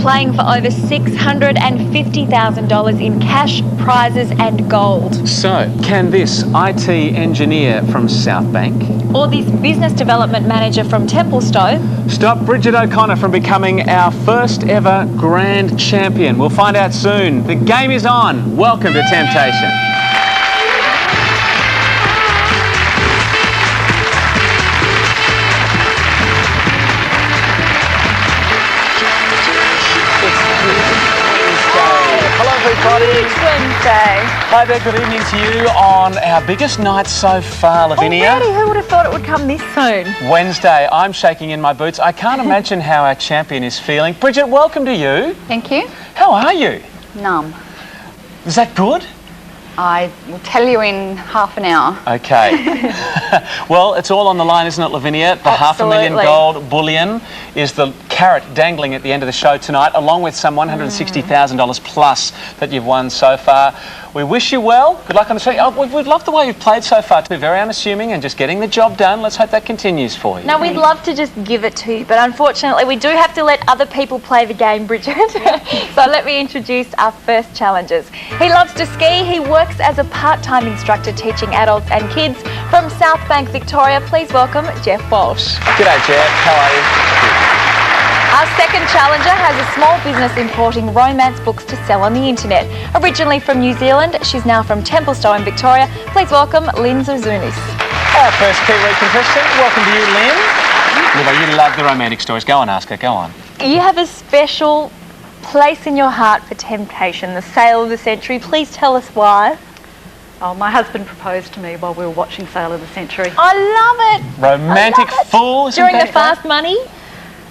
playing for over $650,000 in cash, prizes and gold. So, can this IT engineer from South Bank or this business development manager from Templestowe stop Brigid O'Connor from becoming our first ever grand champion? We'll find out soon. The game is on. Welcome to Temptation. Wednesday. Hi there, good evening to you on our biggest night so far, Lavinia. Already? Who would have thought it would come this soon? Wednesday, I'm shaking in my boots. I can't imagine how our champion is feeling. Brigid, welcome to you. Thank you. How are you? Numb. Is that good? I will tell you in half an hour. Okay. Well, it's all on the line, isn't it, Lavinia? The Absolutely. $500,000 gold bullion is the carrot dangling at the end of the show tonight, along with some $160,000 plus that you've won so far. We wish you well. Good luck on the show. Oh, we've loved the way you've played so far, too. Very unassuming and just getting the job done. Let's hope that continues for you. Now, we'd love to just give it to you, but unfortunately, we do have to let other people play the game, Brigid. So let me introduce our first challengers. He loves to ski. He works as a part-time instructor teaching adults and kids from South Bank, Victoria. Please welcome Jeff Walsh. G'day, Jeff. How are you? Our second challenger has a small business importing romance books to sell on the internet. Originally from New Zealand, she's now from Templestowe in Victoria. Please welcome Lynn Zuzunis. Our first Kiwi contestant. Welcome to you, Lynn. Livo, you love the romantic stories. Go on, ask her. Go on. You have a special place in your heart for Temptation, the sale of the century. Please tell us why. Oh, my husband proposed to me while we were watching Sale of the Century. I love it. Romantic fool, isn't During that the fast money?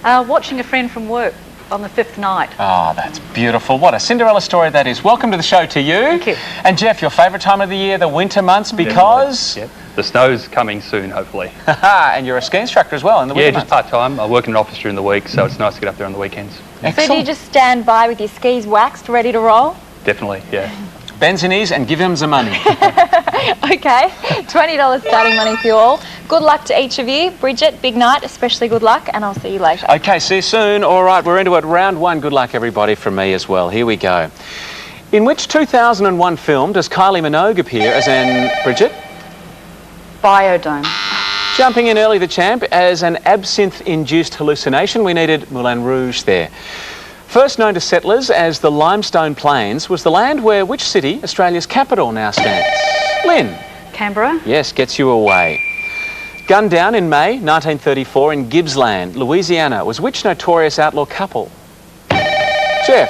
Watching a friend from work on the fifth night. Oh, that's beautiful. What a Cinderella story that is. Welcome to the show to you. Thank you. And Jeff, your favourite time of the year, the winter months, because... Yep. The snow's coming soon, hopefully. And you're a ski instructor as well in the winter just part-time. I work in an office during the week, so it's nice to get up there on the weekends. Excellent. So do you just stand by with your skis waxed, ready to roll? Definitely, yeah. Bends your knees and give him some money. Okay, $20 starting money for you all. Good luck to each of you. Brigid, big night, especially good luck, and I'll see you later. Okay, see you soon. All right, we're into it. Round one. Good luck, everybody, from me as well. Here we go. In which 2001 film does Kylie Minogue appear as an... Brigid? Biodome. Jumping in early, the champ, as an absinthe-induced hallucination. We needed Moulin Rouge there. First known to settlers as the Limestone Plains was the land where which city, Australia's capital, now stands? Lynn? Canberra. Yes, gets you away. Gunned down in May 1934 in Gippsland, Louisiana, was which notorious outlaw couple? Jeff?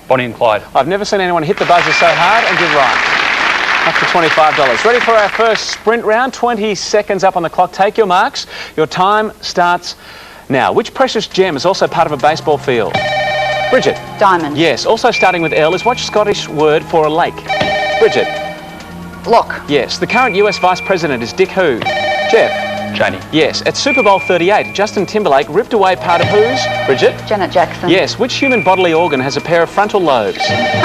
Bonnie and Clyde. I've never seen anyone hit the buzzer so hard and get right. Up to $25. Ready for our first sprint round? 20 seconds up on the clock. Take your marks. Your time starts now. Which precious gem is also part of a baseball field? Brigid? Diamond. Yes. Also starting with L is what Scottish word for a lake? Brigid? Lock. Yes. The current US Vice President is Dick who? Jeff? Cheney. Yes. At Super Bowl 38, Justin Timberlake ripped away part of whose? Brigid? Janet Jackson. Yes. Which human bodily organ has a pair of frontal lobes?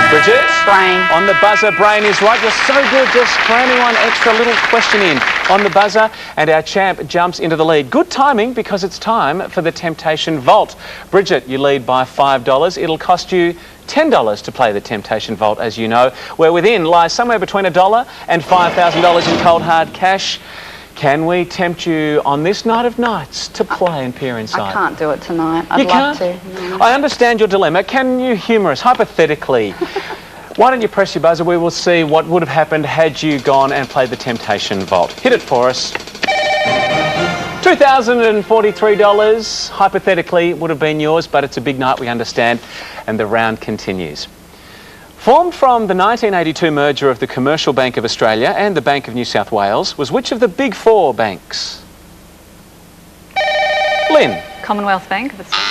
Brigid? Brain. On the buzzer, brain is right. You're so good, just cramming one extra little question in on the buzzer, and our champ jumps into the lead. Good timing, because it's time for the Temptation Vault. Brigid, you lead by $5. It'll cost you $10 to play the Temptation Vault, as you know, where within lies somewhere between $1 and $5,000 in cold hard cash. Can we tempt you on this night of nights to play and peer inside? I can't do it tonight. I'd You love can't? to. No. I understand your dilemma. Can you humour us, hypothetically? Why don't you press your buzzer? We will see what would have happened had you gone and played the Temptation Vault. Hit it for us. $2,043, hypothetically, would have been yours, but it's a big night, we understand, and the round continues. Formed from the 1982 merger of the Commercial Bank of Australia and the Bank of New South Wales, was which of the big four banks? Lynn? Commonwealth Bank of Australia.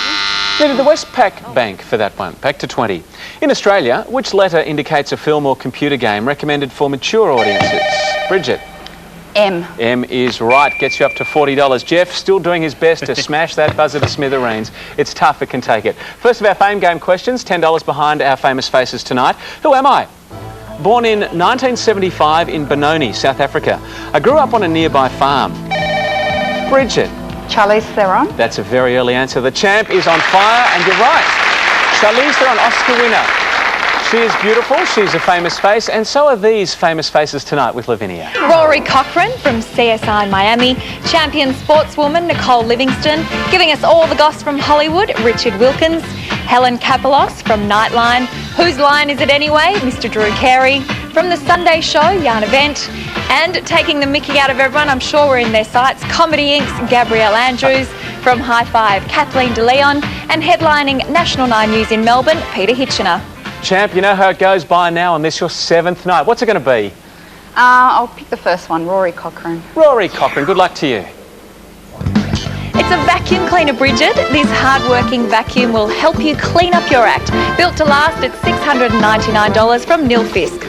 Needed the Westpac Bank for that one. Back to 20. In Australia, which letter indicates a film or computer game recommended for mature audiences? Brigid? M. M is right. Gets you up to $40. Jeff still doing his best to smash that buzzer to smithereens. It's tough, it can take it. First of our Fame Game questions, $10 behind our famous faces tonight. Who am I? Born in 1975 in Benoni, South Africa. I grew up on a nearby farm. Brigid? Charlize Theron. That's a very early answer. The champ is on fire, and you're right. Charlize Theron, Oscar winner. She is beautiful, she's a famous face, and so are these famous faces tonight with Lavinia. Rory Cochrane from CSI Miami, champion sportswoman Nicole Livingston, giving us all the goss from Hollywood, Richard Wilkins, Helen Kapelos from Nightline, Whose Line Is It Anyway, Mr. Drew Carey, from The Sunday Show, Jana Vent, and taking the mickey out of everyone, I'm sure we're in their sights, Comedy Inc.'s Gabrielle Andrews, from High Five, Kathleen DeLeon, and headlining National 9 News in Melbourne, Peter Hitchener. Champ, you know how it goes by now on this, your 7th night. What's it going to be? I'll pick the first one, Rory Cochrane. Rory Cochrane, good luck to you. It's a vacuum cleaner, Brigid. This hard-working vacuum will help you clean up your act. Built to last at $699 from Neil Fisk.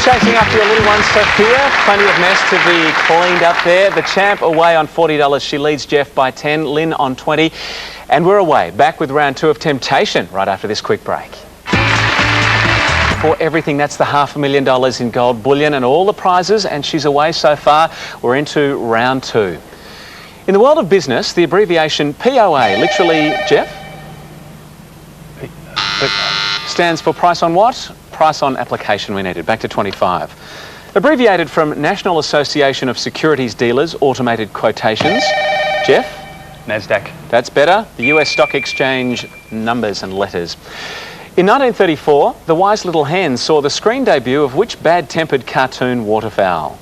Chasing after your little one, Sophia. Plenty of mess to be cleaned up there. The champ away on $40. She leads Jeff by 10, Lynn on 20. And we're away, back with round 2 of Temptation right after this quick break. For everything, that's the $500,000 in gold bullion and all the prizes, and she's away so far. We're into round 2. In the world of business, the abbreviation POA, literally, Jeff? Stands for price on what? Price on application we needed. Back to 25. Abbreviated from National Association of Securities Dealers, Automated Quotations. Jeff? NASDAQ. That's better. The US Stock Exchange numbers and letters. In 1934, the wise little hen saw the screen debut of which bad-tempered cartoon waterfowl?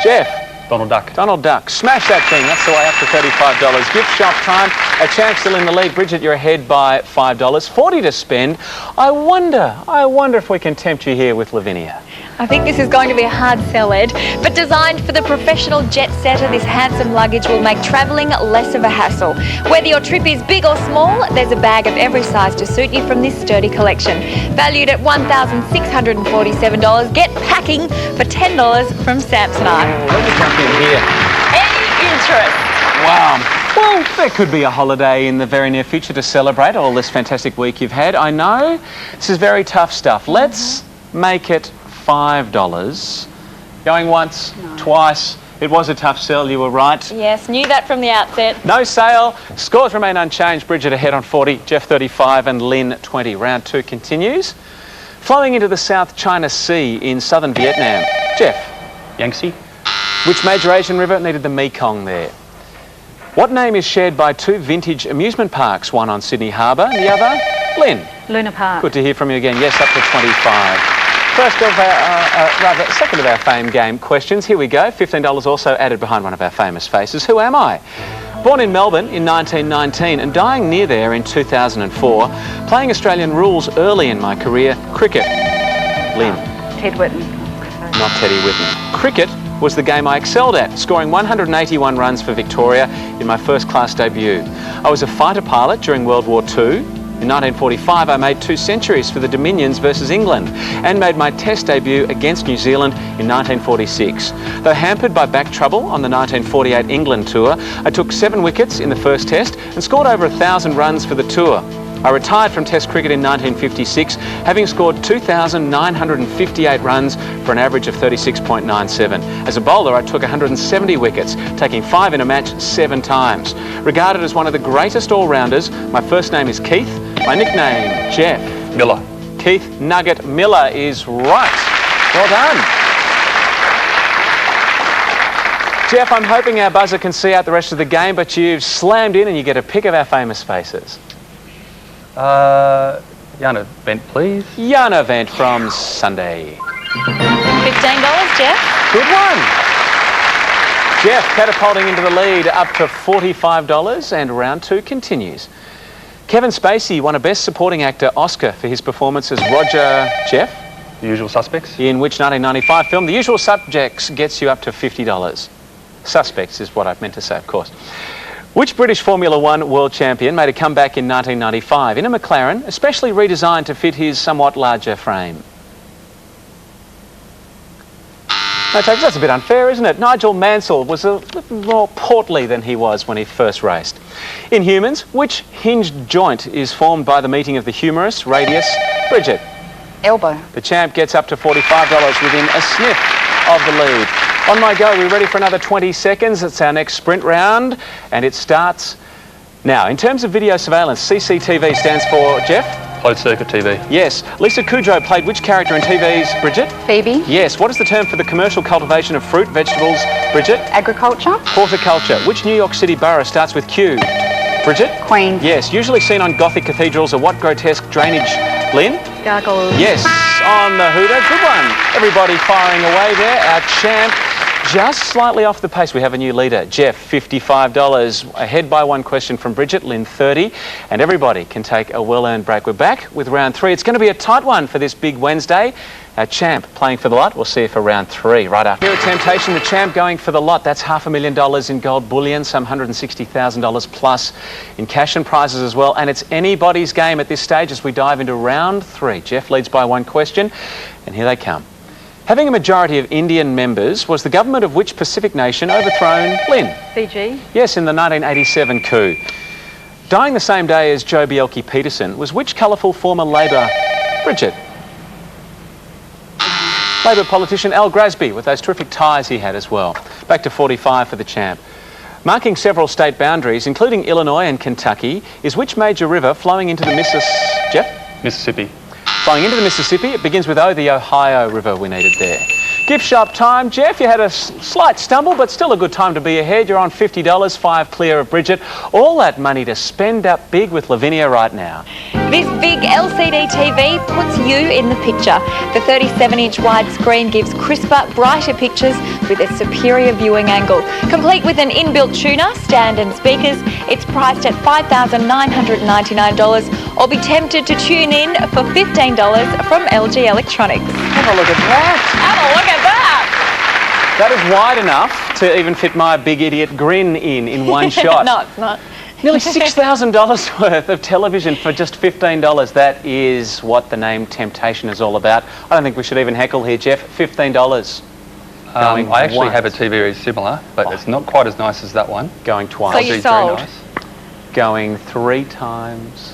Jeff? Donald Duck. Donald Duck. Smash that thing. That's the way up to $35. Gift shop time. A champ still in the lead. Brigid, you're ahead by $5. $40 to spend. I wonder if we can tempt you here with Lavinia. I think this is going to be a hard sell, Ed, but designed for the professional jet setter, this handsome luggage will make travelling less of a hassle. Whether your trip is big or small, there's a bag of every size to suit you from this sturdy collection. Valued at $1,647, get packing for $10 from Samsonite. Let me jump in here. Any interest? Wow. Well, there could be a holiday in the very near future to celebrate all this fantastic week you've had. I know this is very tough stuff. Let's make it $5. Going once, twice. It was a tough sell, you were right. Yes, knew that from the outset. No sale. Scores remain unchanged. Brigid ahead on 40, Jeff 35 and Lynn 20. Round 2 continues. Flowing into the South China Sea in southern Vietnam. Jeff? Yangtze. Which major Asian river needed the Mekong there? What name is shared by 2 vintage amusement parks, one on Sydney Harbour and the other? Lynn? Luna Park. Good to hear from you again. Yes, up to 25. First of our, second of our fame game questions. Here we go. $15 also added behind one of our famous faces. Who am I? Born in Melbourne in 1919 and dying near there in 2004. Playing Australian rules early in my career. Cricket. Lynn. Ted Whitten. Not Teddy Whitten. Cricket was the game I excelled at, scoring 181 runs for Victoria in my first class debut. I was a fighter pilot during World War II. In 1945, I made 2 centuries for the Dominions versus England and made my Test debut against New Zealand in 1946. Though hampered by back trouble on the 1948 England tour, I took 7 wickets in the first Test and scored over 1,000 runs for the tour. I retired from Test cricket in 1956, having scored 2,958 runs for an average of 36.97. As a bowler, I took 170 wickets, taking 5 in a match 7 times. Regarded as one of the greatest all-rounders, my first name is Keith, my nickname, Jeff. Miller. Keith Nugget Miller is right. Well done. Jeff, I'm hoping our buzzer can see out the rest of the game, but you've slammed in and you get a pick of our famous faces. Jana Vent, please. Jana Vent from Sunday. $15, Jeff. Good one. Jeff catapulting into the lead up to $45 and round 2 continues. Kevin Spacey won a Best Supporting Actor Oscar for his performance as Roger, Jeff? The Usual Suspects. In which 1995 film? The Usual Subjects gets you up to $50. Suspects is what I've meant to say, of course. Which British Formula 1 world champion made a comeback in 1995 in a McLaren, especially redesigned to fit his somewhat larger frame? No, that's a bit unfair, isn't it? Nigel Mansell was a little more portly than he was when he first raced. In humans, which hinged joint is formed by the meeting of the humerus, radius? Brigid? Elbow. The champ gets up to $45 within a sniff of the lead. On my go, we're ready for another 20 seconds. It's our next sprint round, and it starts now. In terms of video surveillance, CCTV stands for, Jeff? Closed circuit TV. Yes. Lisa Kudrow played which character in TV's Brigid? Phoebe. Yes. What is the term for the commercial cultivation of fruit, vegetables, Brigid? Agriculture. Horticulture. Which New York City borough starts with Q? Brigid? Queens. Yes. Usually seen on Gothic cathedrals are what grotesque drainage? Lynn? Gargoyle. Yes. On the hooter. Good one. Everybody firing away there. Our champ just slightly off the pace. We have a new leader. Jeff, $55. Ahead by one question from Brigid. Lynn, 30. And everybody can take a well-earned break. We're back with round 3. It's going to be a tight one for this big Wednesday. Our champ playing for the lot. We'll see you for round 3 right after. Here at Temptation, the champ going for the lot. That's $500,000 in gold bullion, some $160,000 plus in cash and prizes as well. And it's anybody's game at this stage as we dive into round 3. Jeff leads by one question, and here they come. Having a majority of Indian members, was the government of which Pacific nation overthrown? Lynn? Fiji. Yes, in the 1987 coup. Dying the same day as Joe Bielke-Peterson was which colourful former Labor? Brigid? Labor politician Al Grasby, with those terrific ties he had as well. Back to 45 for the champ. Marking several state boundaries, including Illinois and Kentucky, is which major river flowing into the Mississippi. Flowing into the Mississippi, it begins with O, the Ohio River we needed there. Gift shop time. Jeff, you had a slight stumble, but still a good time to be ahead. You're on $50, 5 clear of Brigid. All that money to spend up big with Livinia right now. This big LCD TV puts you in the picture. The 37-inch widescreen gives crisper, brighter pictures with a superior viewing angle. Complete with an inbuilt tuner, stand and speakers, it's priced at $5,999, or be tempted to tune in for $15 from LG Electronics. Have a look at that. Have a look at that. That is wide enough to even fit my big idiot grin in one shot. No, it's not. Nearly $6,000 worth of television for just $15. That is what the name Temptation is all about. I don't think we should even heckle here, Jeff. $15. I actually have a TV very similar, but it's not quite as nice as that one. Going twice. So you LG's very sold. nice. Going 3 times.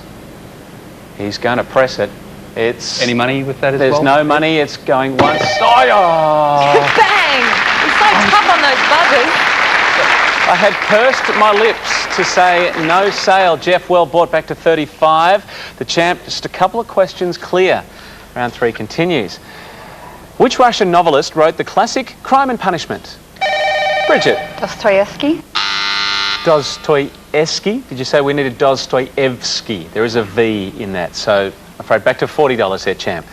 He's going to press it. It's Any money with that as There's well? no money. It's going once. Oh! Bang! It's so tough on those buzzers. I had pursed my lips to say no sale. Jeff, well bought, back to 35. The champ, just a couple of questions clear. Round 3 continues. Which Russian novelist wrote the classic Crime and Punishment? Brigid? Dostoevsky. Dostoevsky. Did you say we needed Dostoevsky? There is a V in that, so I'm afraid back to $40 there, champ.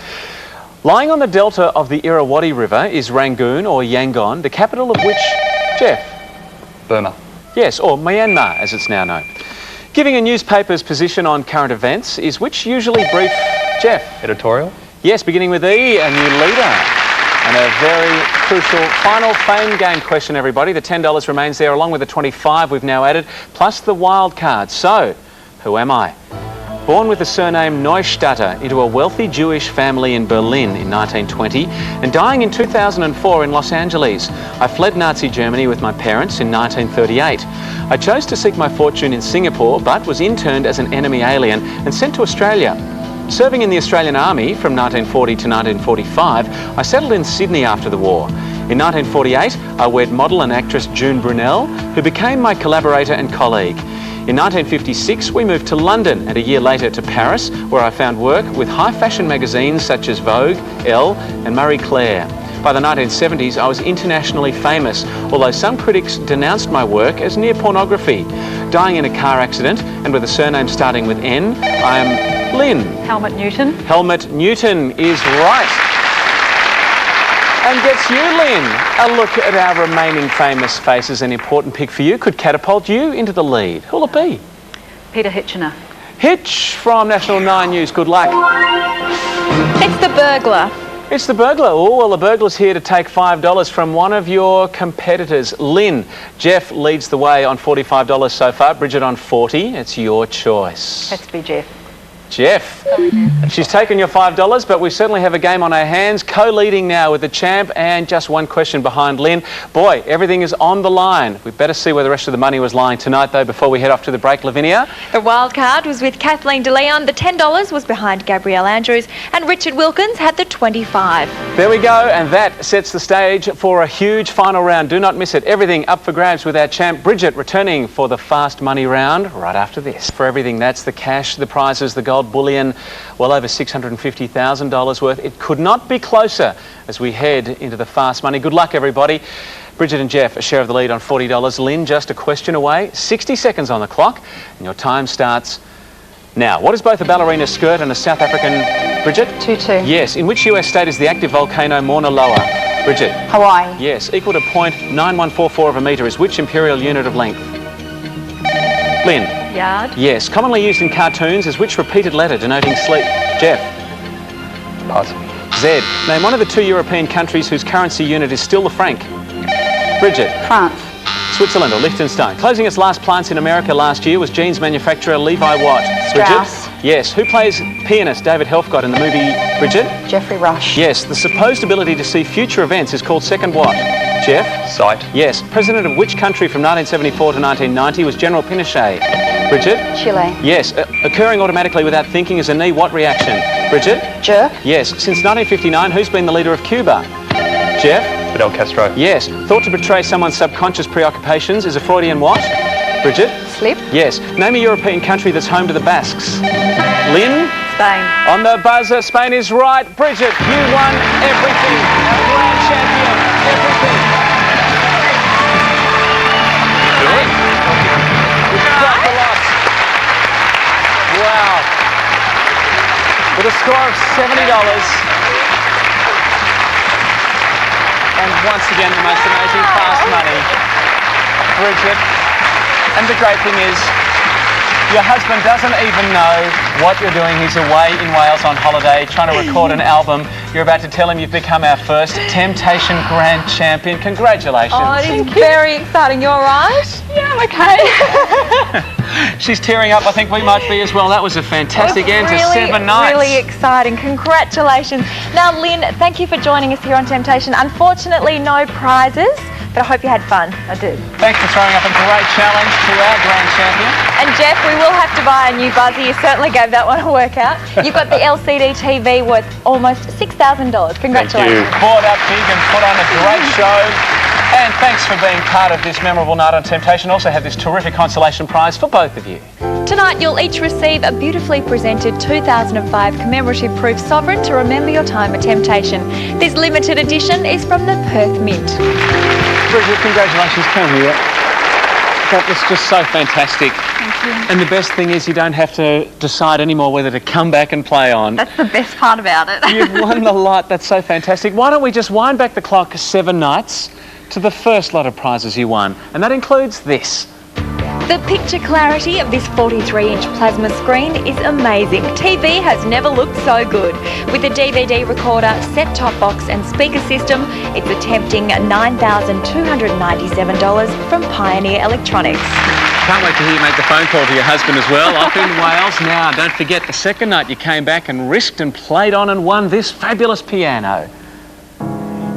Lying on the delta of the Irrawaddy River is Rangoon, or Yangon, the capital of which, Jeff? Burma. Yes, or Myanmar, as it's now known. Giving a newspaper's position on current events is which usually brief, Jeff? Editorial. Yes, beginning with E, a new leader. And a very crucial final fame game question, everybody. The $10 remains there, along with the 25 we've now added, plus the wild card. So, who am I? Born with the surname Neustaedter into a wealthy Jewish family in Berlin in 1920 and dying in 2004 in Los Angeles. I fled Nazi Germany with my parents in 1938. I chose to seek my fortune in Singapore, but was interned as an enemy alien and sent to Australia. Serving in the Australian Army from 1940 to 1945, I settled in Sydney after the war. In 1948, I wed model and actress June Brunel, who became my collaborator and colleague. In 1956, we moved to London and a year later to Paris, where I found work with high fashion magazines such as Vogue, Elle and Marie Claire. By the 1970s, I was internationally famous, although some critics denounced my work as near pornography. Dying in a car accident and with a surname starting with N, I am Lynn. Helmut Newton. Helmut Newton is right. And gets you, Lynn. A look at our remaining famous faces, an important pick for you, could catapult you into the lead. Who'll it be? Peter Hitchener. Hitch from National 9 News. Good luck. It's the burglar. It's the burglar. Oh, well, the burglar's here to take $5 from one of your competitors, Lynn. Jeff leads the way on $45 so far. Brigid on $40. It's your choice. Has to be Jeff. Jeff. She's taken your $5, but we certainly have a game on our hands. Co-leading now with the champ and just one question behind Lynn. Boy, everything is on the line. We better see where the rest of the money was lying tonight, though, before we head off to the break. Lavinia? The wild card was with Kathleen De Leon. The $10 was behind Gabrielle Andrews, and Richard Wilkins had the 25. There we go, and that sets the stage for a huge final round. Do not miss it. Everything up for grabs with our champ Brigid returning for the fast money round right after this. For everything, that's the cash, the prizes, the gold gold bullion, well over $650,000 worth. It could not be closer as we head into the fast money. Good luck, everybody. Brigid and Jeff, a share of the lead on $40. Lynn, just a question away. 60 seconds on the clock, and your time starts now. What is both a ballerina skirt and a South African, Brigid? Tutu. Yes. In which US state is the active volcano Mauna Loa? Brigid? Hawaii. Yes. Equal to .9144 of a metre is which imperial unit of length? Lynn? Yard. Yes. Commonly used in cartoons is which repeated letter denoting sleep? Jeff? Pass. Z. Name one of the 2 European countries whose currency unit is still the franc. Brigid? France. Switzerland or Liechtenstein. Closing its last plants in America last year was jeans manufacturer Levi what? Strauss. Brigid? Yes. Who plays pianist David Helfgott in the movie Brigid? Jeffrey Rush. Yes. The supposed ability to see future events is called second what? Jeff? Sight. Yes. President of which country from 1974 to 1990 was General Pinochet? Brigid? Chile. Yes. Occurring automatically without thinking is a knee what reaction? Brigid? Jerk. Yes. Since 1959, who's been the leader of Cuba? Jeff? Fidel Castro. Yes. Thought to portray someone's subconscious preoccupations is a Freudian what? Brigid? Slip. Yes. Name a European country that's home to the Basques. Lynn? Spain. On the buzzer, Spain is right. Brigid, you won everything. Our grand champion, everything. You've dropped a lot. Wow. With a score of $70. And once again, the most amazing fast money. Brigid. And the great thing is, your husband doesn't even know what you're doing. He's away in Wales on holiday, trying to record an album. You're about to tell him you've become our first Temptation Grand Champion. Congratulations. Oh, it is very exciting. You all right? Yeah, I'm okay. She's tearing up. I think we might be as well. That was a fantastic end to 7 nights. Really exciting. Congratulations. Now, Lynn, thank you for joining us here on Temptation. Unfortunately, no prizes, but I hope you had fun. I did. Thanks for throwing up a great challenge to our grand champion. And Jeff, we will have to buy a new buzzer. You certainly gave that one a workout. You've got the LCD TV worth almost $6,000. Congratulations. Bought up big and put on a great show. And thanks for being part of this memorable night on Temptation. Also have this terrific consolation prize for both of you. Tonight, you'll each receive a beautifully presented 2005 commemorative proof sovereign to remember your time at Temptation. This limited edition is from the Perth Mint. Brigid, congratulations. Come here. That was just so fantastic. Thank you. And the best thing is you don't have to decide anymore whether to come back and play on. That's the best part about it. You've won the lot. That's so fantastic. Why don't we just wind back the clock 7 nights to the first lot of prizes you won? And that includes this. The picture clarity of this 43-inch plasma screen is amazing. TV has never looked so good. With a DVD recorder, set-top box and speaker system, it's a tempting $9,297 from Pioneer Electronics. Can't wait to hear you make the phone call to your husband as well, off in Wales. Now, don't forget the second night you came back and risked and played on and won this fabulous piano.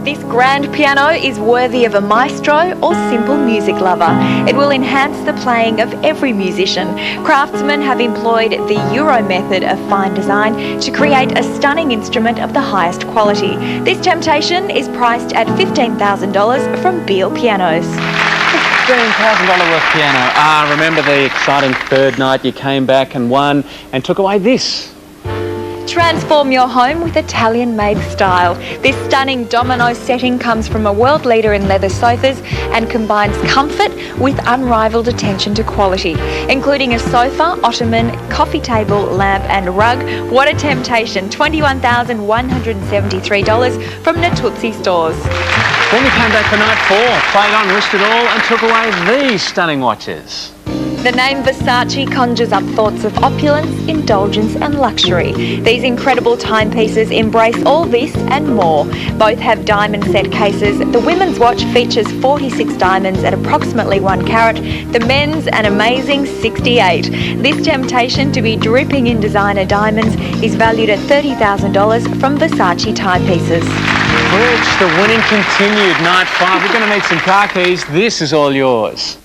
This grand piano is worthy of a maestro or simple music lover. It will enhance the playing of every musician. Craftsmen have employed the Euro method of fine design to create a stunning instrument of the highest quality. This Temptation is priced at $15,000 from Beale Pianos. $15,000 worth piano. Remember the exciting third night you came back and won and took away this. Transform your home with Italian-made style. This stunning domino setting comes from a world leader in leather sofas and combines comfort with unrivaled attention to quality, including a sofa, ottoman, coffee table, lamp and rug. What a temptation. $21,173 from Natuzzi Stores. Then you came back for night 4, played on, risked it all and took away these stunning watches. The name Versace conjures up thoughts of opulence, indulgence and luxury. These incredible timepieces embrace all this and more. Both have diamond set cases. The women's watch features 46 diamonds at approximately 1 carat. The men's an amazing 68. This temptation to be dripping in designer diamonds is valued at $30,000 from Versace timepieces. Bridge, the winning continued. Night 5. We're going to need some car keys. This is all yours.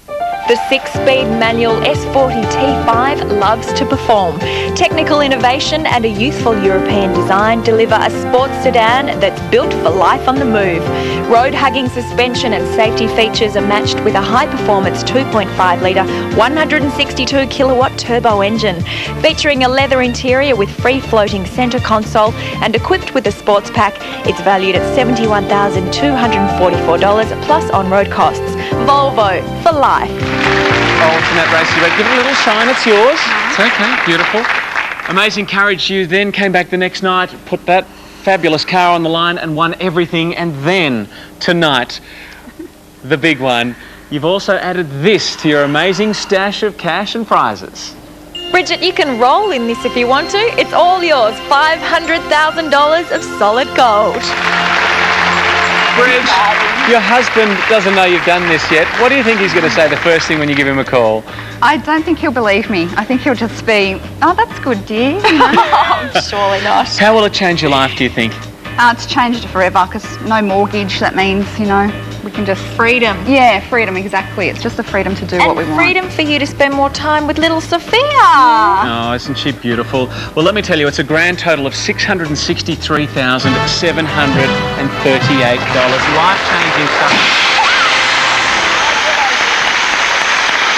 The 6-speed manual S40 T5 loves to perform. Technical innovation and a youthful European design deliver a sports sedan that's built for life on the move. Road-hugging suspension and safety features are matched with a high-performance 2.5-litre, 162-kilowatt turbo engine. Featuring a leather interior with free-floating centre console and equipped with a sports pack, it's valued at $71,244 plus on-road costs. Volvo for life. Alternate race you read. Give it a little shine, it's yours. It's okay, beautiful. Amazing courage. You then came back the next night, put that fabulous car on the line and won everything. And then, tonight, the big one, you've also added this to your amazing stash of cash and prizes. Brigid, you can roll in this if you want to. It's all yours. $500,000 of solid gold. Bridge, your husband doesn't know you've done this yet. What do you think he's going to say the first thing when you give him a call? I don't think he'll believe me. I think he'll just be, oh, that's good, dear. You know? Surely not. How will it change your life, do you think? It's changed forever because no mortgage. That means, you know, we can just... Freedom. Yeah, freedom, exactly. It's just the freedom to do what we And want. freedom for you to spend more time with little Sophia. Oh, isn't she beautiful? Well, let me tell you, it's a grand total of $663,738. Life-changing stuff.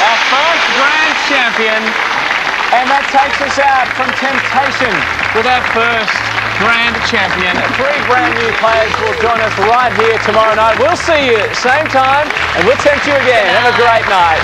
Our first grand champion. And that takes us out from temptation with our first grand champion. 3 brand new players will join us right here tomorrow night. We'll see you same time and we'll tempt you again. Have a great night.